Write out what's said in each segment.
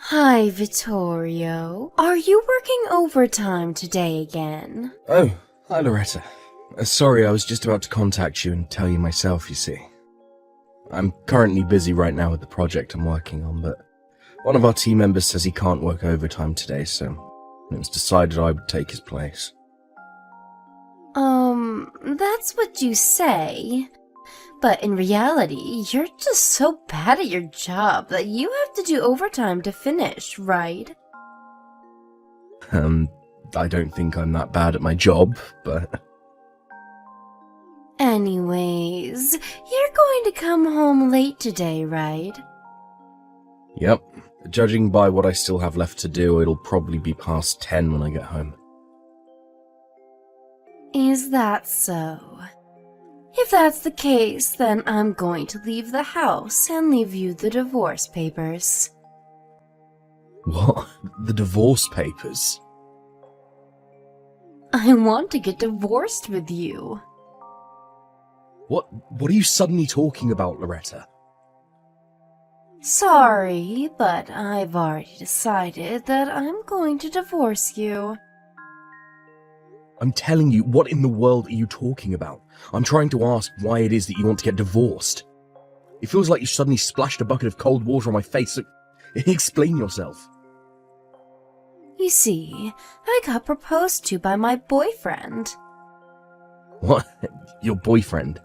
Hi, Vittorio. Are you working overtime today again? Oh, hi Loretta. Sorry, I was just about to contact you and tell you myself, you see. I'm currently busy right now with the project I'm working on, but one of our team members says he can't work overtime today, so it was decided I would take his place. That's what you say. But in reality, you're just so bad at your job that you have to do overtime to finish, right? I don't think I'm that bad at my job, but... Anyways, you're going to come home late today, right? Yep. Judging by what I still have left to do, it'll probably be past 10 when I get home. Is that so? If that's the case, then I'm going to leave the house and leave you the divorce papers. What? The divorce papers? I want to get divorced with you. What are you suddenly talking about, Loretta? Sorry, but I've already decided that I'm going to divorce you. I'm telling you, what in the world are you talking about? I'm trying to ask why it is that you want to get divorced. It feels like you suddenly splashed a bucket of cold water on my face, so explain yourself. You see, I got proposed to by my boyfriend. What? Your boyfriend?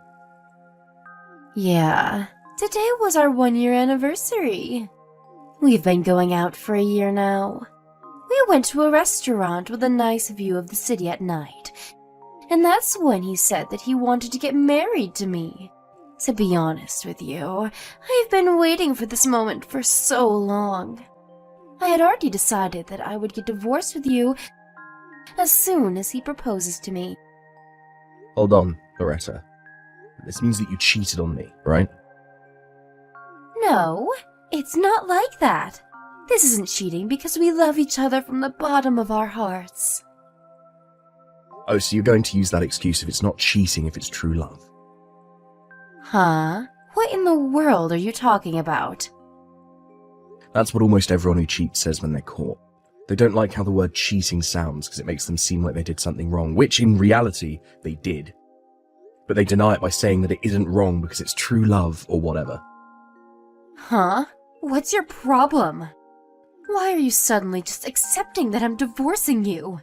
Yeah, today was our 1-year anniversary. We've been going out for a year now. We went to a restaurant with a nice view of the city at night, and that's when he said that he wanted to get married to me. To be honest with you, I've been waiting for this moment for so long. I had already decided that I would get divorced with you as soon as he proposes to me. Hold on, Loretta. This means that you cheated on me, right? No, it's not like that. This isn't cheating because we love each other from the bottom of our hearts. Oh, so you're going to use that excuse if it's not cheating, if it's true love. Huh? What in the world are you talking about? That's what almost everyone who cheats says when they're caught. They don't like how the word cheating sounds because it makes them seem like they did something wrong, which in reality, they did. But they deny it by saying that it isn't wrong because it's true love or whatever. Huh? What's your problem? Why are you suddenly just accepting that I'm divorcing you?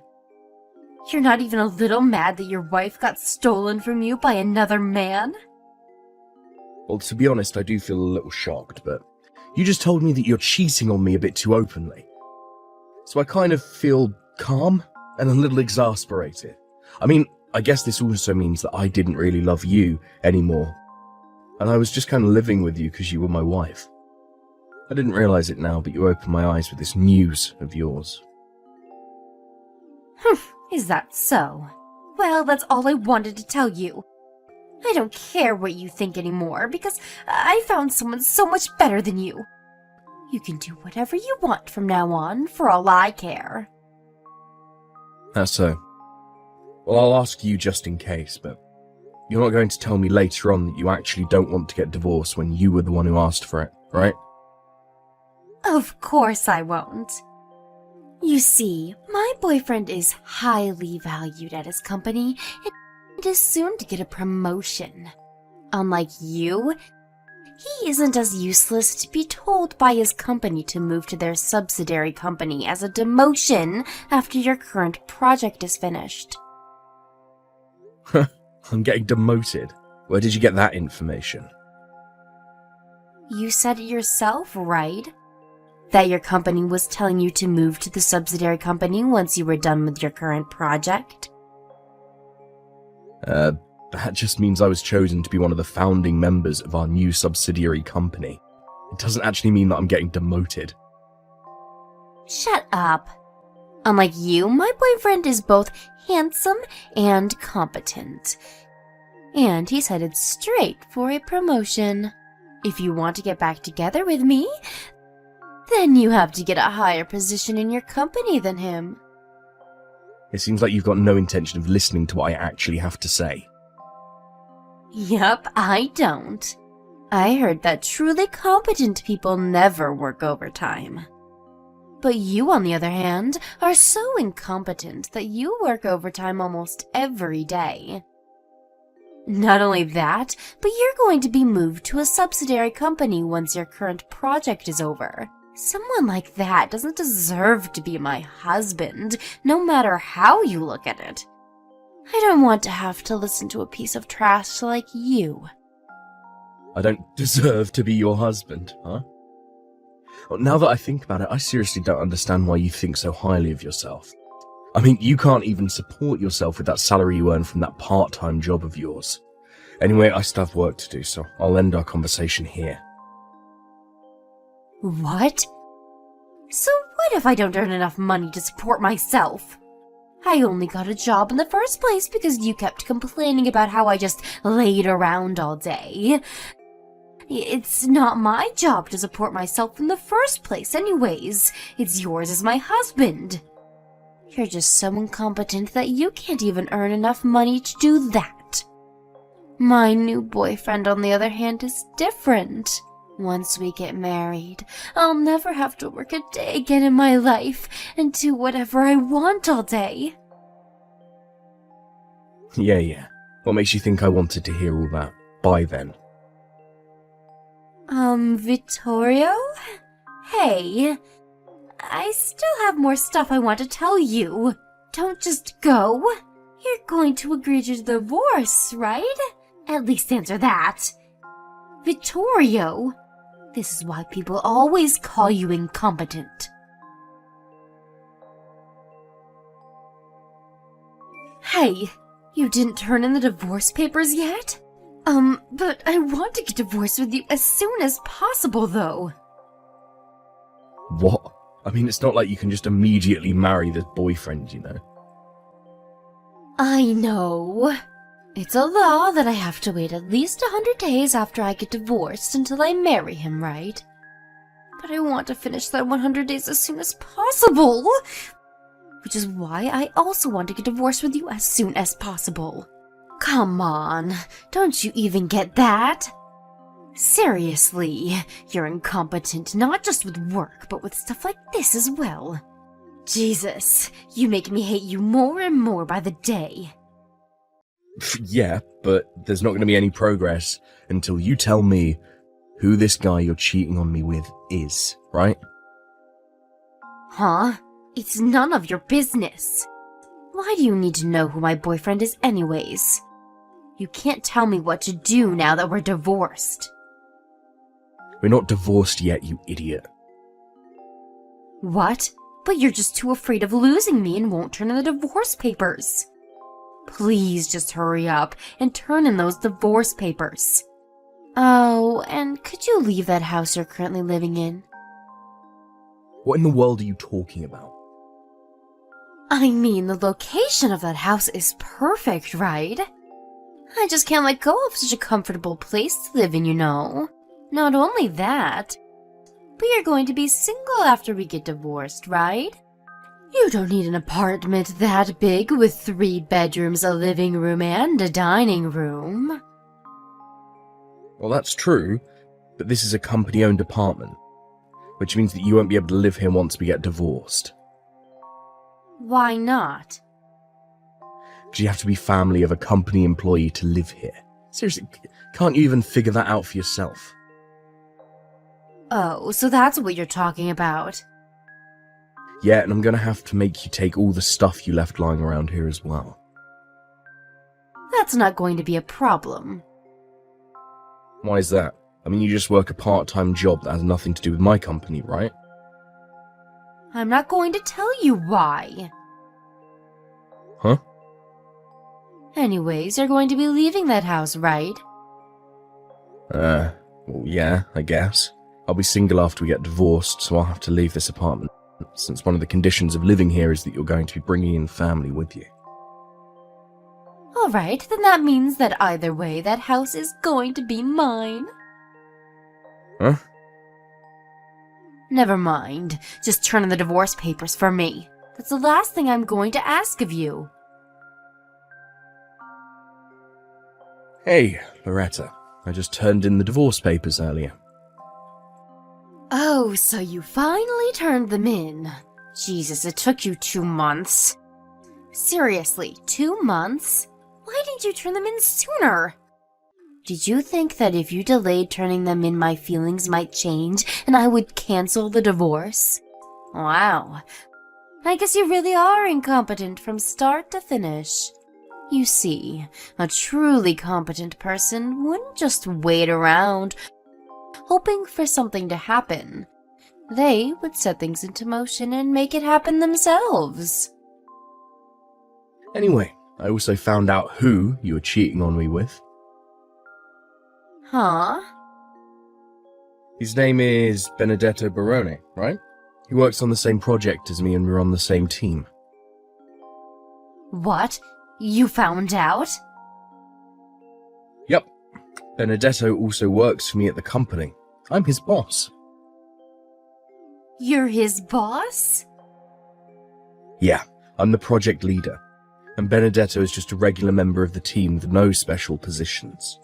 You're not even a little mad that your wife got stolen from you by another man? Well, to be honest, I do feel a little shocked, but you just told me that you're cheating on me a bit too openly. So I kind of feel calm and a little exasperated. I mean, I guess this also means that I didn't really love you anymore. And I was just kind of living with you because you were my wife. I didn't realize it now, but you opened my eyes with this news of yours. Is that so? Well, that's all I wanted to tell you. I don't care what you think anymore because I found someone so much better than you. You can do whatever you want from now on, for all I care. That's so. Well, I'll ask you just in case, but you're not going to tell me later on that you actually don't want to get divorced when you were the one who asked for it, right? Of course I won't. You see, my boyfriend is highly valued at his company and is soon to get a promotion. Unlike you, he isn't as useless to be told by his company to move to their subsidiary company as a demotion after your current project is finished. I'm getting demoted. Where did you get that information? You said it yourself, right? That your company was telling you to move to the subsidiary company once you were done with your current project? That just means I was chosen to be one of the founding members of our new subsidiary company. It doesn't actually mean that I'm getting demoted. Shut up. Unlike you, my boyfriend is both handsome and competent. And he's headed straight for a promotion. If you want to get back together with me, then you have to get a higher position in your company than him. It seems like you've got no intention of listening to what I actually have to say. Yup, I don't. I heard that truly competent people never work overtime. But you, on the other hand, are so incompetent that you work overtime almost every day. Not only that, but you're going to be moved to a subsidiary company once your current project is over. Someone like that doesn't deserve to be my husband, no matter how you look at it. I don't want to have to listen to a piece of trash like you. I don't deserve to be your husband, huh? Well, now that I think about it, I seriously don't understand why you think so highly of yourself. I mean, you can't even support yourself with that salary you earn from that part-time job of yours. Anyway, I still have work to do, so I'll end our conversation here. What? So what if I don't earn enough money to support myself? I only got a job in the first place because you kept complaining about how I just laid around all day. It's not my job to support myself in the first place anyways. It's yours as my husband. You're just so incompetent that you can't even earn enough money to do that. My new boyfriend, on the other hand, is different. Once we get married, I'll never have to work a day again in my life and do whatever I want all day. Yeah. What makes you think I wanted to hear all that by then? Vittorio? Hey, I still have more stuff I want to tell you. Don't just go. You're going to agree to divorce, right? At least answer that. Vittorio, this is why people always call you incompetent. Hey, you didn't turn in the divorce papers yet? But I want to get divorced with you as soon as possible, though. What? I mean, it's not like you can just immediately marry this boyfriend, you know? I know. It's a law that I have to wait at least 100 days after I get divorced until I marry him, right? But I want to finish that 100 days as soon as possible. Which is why I also want to get divorced with you as soon as possible. Come on, don't you even get that? Seriously, you're incompetent not just with work, but with stuff like this as well. Jesus, you make me hate you more and more by the day. Yeah, but there's not going to be any progress until you tell me who this guy you're cheating on me with is, right? Huh? It's none of your business. Why do you need to know who my boyfriend is anyways? You can't tell me what to do now that we're divorced. We're not divorced yet, you idiot. What? But you're just too afraid of losing me and won't turn in the divorce papers. Please just hurry up and turn in those divorce papers. Oh, and could you leave that house you're currently living in? What in the world are you talking about? I mean, the location of that house is perfect, right? I just can't let go of such a comfortable place to live in, you know. Not only that, but you're going to be single after we get divorced, right? You don't need an apartment that big with 3 bedrooms, a living room, and a dining room. Well, that's true, but this is a company-owned apartment, which means that you won't be able to live here once we get divorced. Why not? Because you have to be family of a company employee to live here. Seriously, can't you even figure that out for yourself? Oh, so that's what you're talking about. Yeah, and I'm gonna have to make you take all the stuff you left lying around here as well. That's not going to be a problem. Why is that? I mean, you just work a part-time job that has nothing to do with my company, right? I'm not going to tell you why. Huh? Anyways, you're going to be leaving that house, right? Well, yeah, I guess. I'll be single after we get divorced, so I'll have to leave this apartment, since one of the conditions of living here is that you're going to be bringing in family with you. Alright, then that means that either way, that house is going to be mine. Huh? Never mind. Just turn in the divorce papers for me. That's the last thing I'm going to ask of you. Hey, Loretta. I just turned in the divorce papers earlier. Oh, so you finally turned them in. Jesus, it took you 2 months. Seriously, 2 months? Why didn't you turn them in sooner? Did you think that if you delayed turning them in, my feelings might change and I would cancel the divorce? Wow. I guess you really are incompetent from start to finish. You see, a truly competent person wouldn't just wait around, hoping for something to happen. They would set things into motion and make it happen themselves. Anyway, I also found out who you were cheating on me with. Huh? His name is Benedetto Barone, right? He works on the same project as me and we're on the same team. What? You found out? Yep. Benedetto also works for me at the company. I'm his boss. You're his boss? Yeah, I'm the project leader. And Benedetto is just a regular member of the team with no special positions.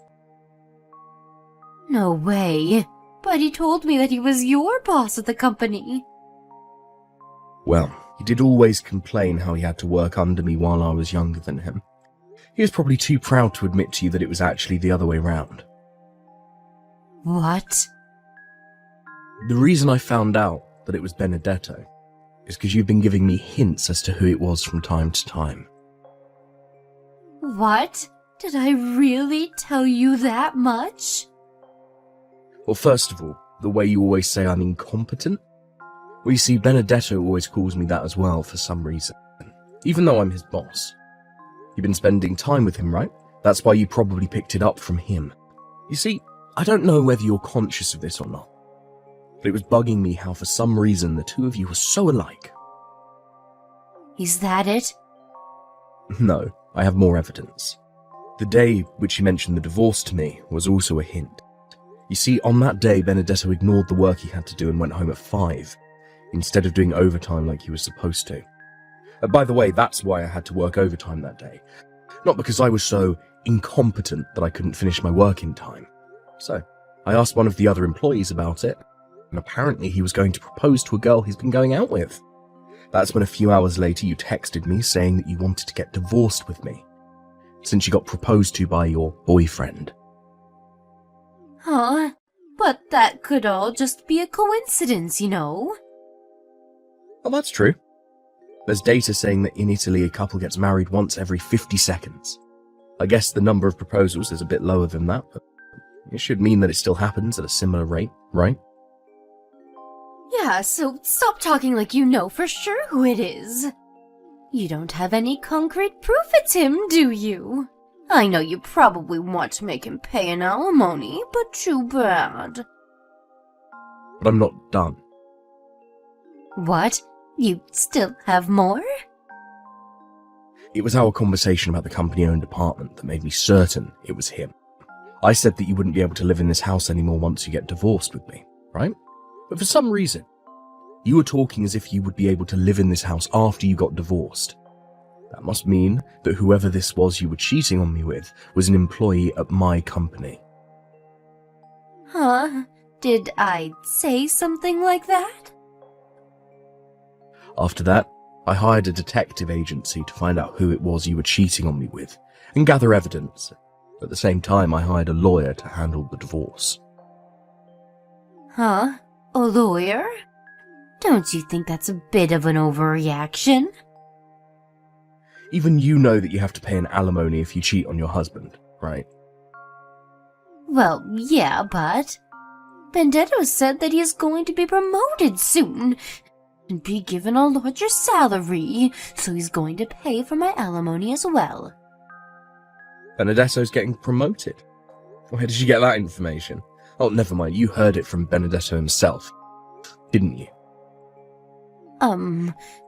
No way. But he told me that he was your boss at the company. Well, he did always complain how he had to work under me while I was younger than him. He was probably too proud to admit to you that it was actually the other way round. What? The reason I found out that it was Benedetto is because you've been giving me hints as to who it was from time to time. What? Did I really tell you that much? Well, first of all, the way you always say I'm incompetent. Well, you see, Benedetto always calls me that as well for some reason, even though I'm his boss. You've been spending time with him, right? That's why you probably picked it up from him. You see, I don't know whether you're conscious of this or not, but it was bugging me how for some reason the two of you were so alike. Is that it? No, I have more evidence. The day which you mentioned the divorce to me was also a hint. You see, on that day, Benedetto ignored the work he had to do and went home at 5, instead of doing overtime like he was supposed to. By the way, that's why I had to work overtime that day. Not because I was so incompetent that I couldn't finish my work in time. So, I asked one of the other employees about it, and apparently he was going to propose to a girl he's been going out with. That's when a few hours later you texted me saying that you wanted to get divorced with me, since you got proposed to by your boyfriend. Huh? But that could all just be a coincidence, you know? Well, that's true. There's data saying that in Italy a couple gets married once every 50 seconds. I guess the number of proposals is a bit lower than that, but it should mean that it still happens at a similar rate, right? Yeah, so stop talking like you know for sure who it is. You don't have any concrete proof it's him, do you? I know you probably want to make him pay an alimony, but too bad. But I'm not done. What? You still have more? It was our conversation about the company-owned apartment that made me certain it was him. I said that you wouldn't be able to live in this house anymore once you get divorced with me, right? But for some reason, you were talking as if you would be able to live in this house after you got divorced. That must mean that whoever this was you were cheating on me with was an employee at my company. Huh? Did I say something like that? After that, I hired a detective agency to find out who it was you were cheating on me with and gather evidence. At the same time, I hired a lawyer to handle the divorce. Huh? A lawyer? Don't you think that's a bit of an overreaction? Even you know that you have to pay an alimony if you cheat on your husband, right? Well, yeah, but Benedetto said that he is going to be promoted soon and be given a larger salary, so he's going to pay for my alimony as well. Benedetto's getting promoted? Where did you get that information? Oh, never mind, you heard it from Benedetto himself, didn't you?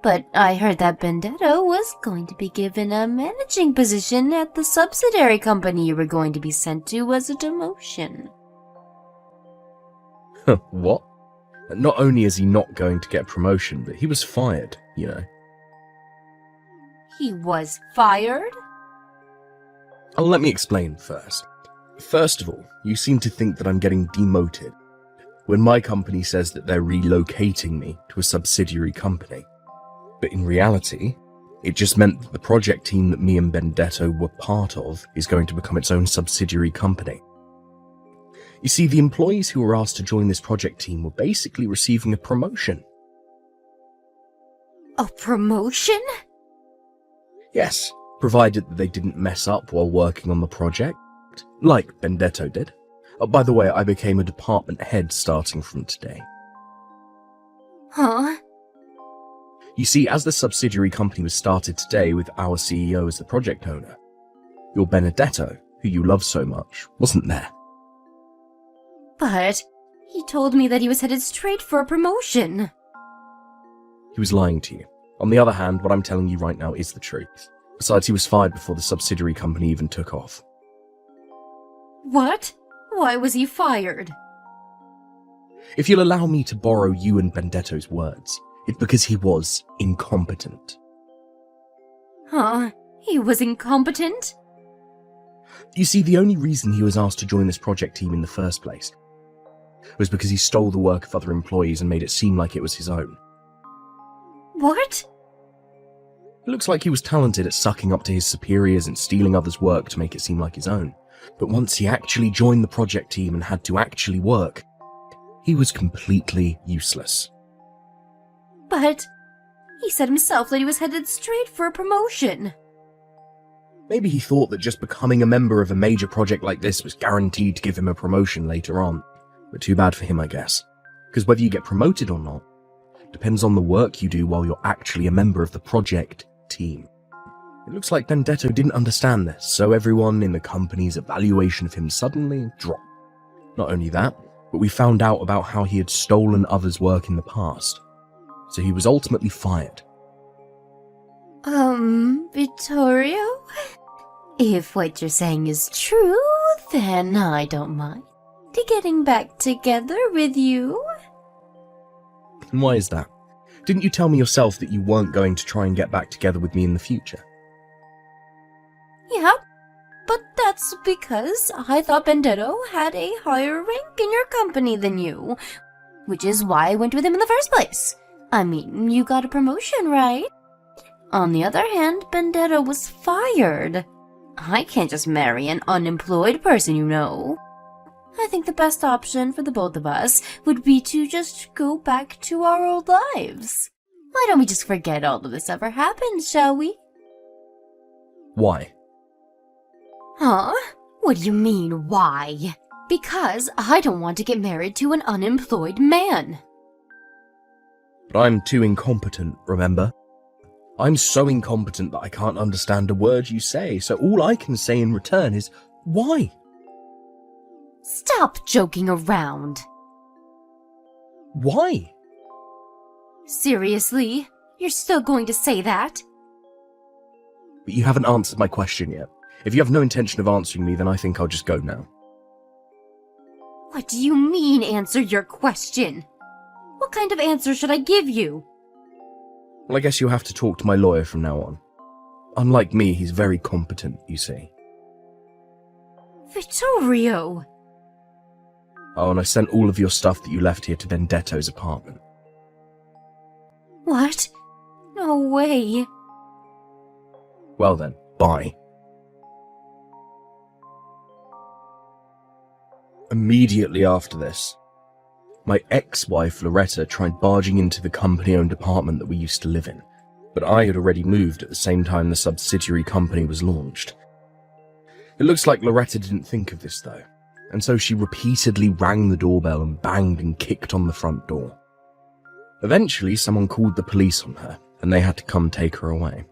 But I heard that Benedetto was going to be given a managing position at the subsidiary company you were going to be sent to as a demotion. What? Not only is he not going to get a promotion, but he was fired, you know. He was fired? Let me explain first. First of all, you seem to think that I'm getting demoted. when my company says that they're relocating me to a subsidiary company. But in reality, it just meant that the project team that me and Benedetto were part of is going to become its own subsidiary company. You see, the employees who were asked to join this project team were basically receiving a promotion. A promotion? Yes, provided that they didn't mess up while working on the project, like Benedetto did. By the way, I became a department head starting from today. Huh? You see, as the subsidiary company was started today with our CEO as the project owner, your Benedetto, who you love so much, wasn't there. But he told me that he was headed straight for a promotion. He was lying to you. On the other hand, what I'm telling you right now is the truth. Besides, he was fired before the subsidiary company even took off. What? Why was he fired? If you'll allow me to borrow you and Benedetto's words, it's because he was incompetent. Huh? He was incompetent? You see, the only reason he was asked to join this project team in the first place was because he stole the work of other employees and made it seem like it was his own. What? It looks like he was talented at sucking up to his superiors and stealing others' work to make it seem like his own. But once he actually joined the project team and had to actually work, he was completely useless. But he said himself that he was headed straight for a promotion. Maybe he thought that just becoming a member of a major project like this was guaranteed to give him a promotion later on. But too bad for him, I guess. Because whether you get promoted or not depends on the work you do while you're actually a member of the project team. It looks like Benedetto didn't understand this, so everyone in the company's evaluation of him suddenly dropped. Not only that, but we found out about how he had stolen others' work in the past. So he was ultimately fired. Vittorio? If what you're saying is true, then I don't mind getting back together with you. And why is that? Didn't you tell me yourself that you weren't going to try and get back together with me in the future? Yeah, but that's because I thought Benedetto had a higher rank in your company than you, which is why I went with him in the first place. I mean, you got a promotion, right? On the other hand, Benedetto was fired. I can't just marry an unemployed person, you know. I think the best option for the both of us would be to just go back to our old lives. Why don't we just forget all of this ever happened, shall we? Why? Huh? What do you mean, why? Because I don't want to get married to an unemployed man. But I'm too incompetent, remember? I'm so incompetent that I can't understand a word you say, so all I can say in return is, why? Stop joking around. Why? Seriously? You're still going to say that? But you haven't answered my question yet. If you have no intention of answering me, then I think I'll just go now. What do you mean, answer your question? What kind of answer should I give you? Well, I guess you'll have to talk to my lawyer from now on. Unlike me, he's very competent, you see. Vittorio! Oh, and I sent all of your stuff that you left here to Benedetto's apartment. What? No way. Well then, bye. Immediately after this, my ex-wife Loretta tried barging into the company-owned apartment that we used to live in, but I had already moved at the same time the subsidiary company was launched. It looks like Loretta didn't think of this though, and so she repeatedly rang the doorbell and banged and kicked on the front door. Eventually, someone called the police on her, and they had to come take her away.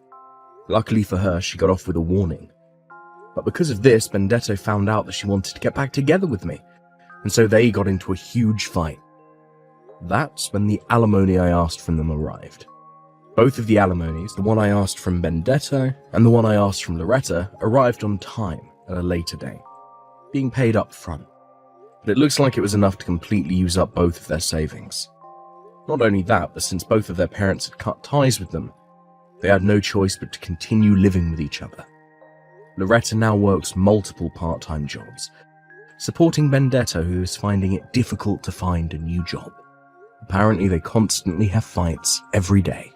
Luckily for her, she got off with a warning. But because of this, Benedetto found out that she wanted to get back together with me, and so they got into a huge fight. That's when the alimony I asked from them arrived. Both of the alimonies, the one I asked from Benedetto and the one I asked from Loretta, arrived on time at a later date, being paid up front. But it looks like it was enough to completely use up both of their savings. Not only that, but since both of their parents had cut ties with them, they had no choice but to continue living with each other. Loretta now works multiple part-time jobs, supporting Benedetto, who is finding it difficult to find a new job. Apparently, they constantly have fights every day.